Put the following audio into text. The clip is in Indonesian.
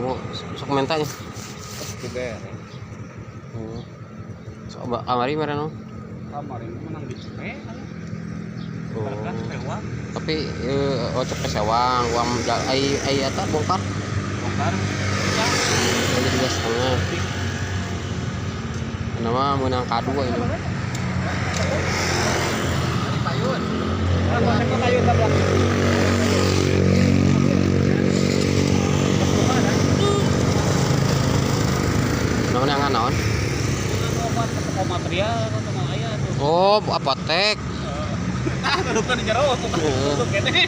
Tunggu sok mentanya. Juga ya. So kamari mana no? Kamar ini menang di cepet. Oh. Tapi cepet sewang, uang ai eta bongkar. Bongkar. Jadi 2,5. Nama menang K2 ini. Payun. Payun tabrak. Namanya naon? Material atau mau aya tuh. Oh, apotek. Duduk di jero tuh. Duduk kene.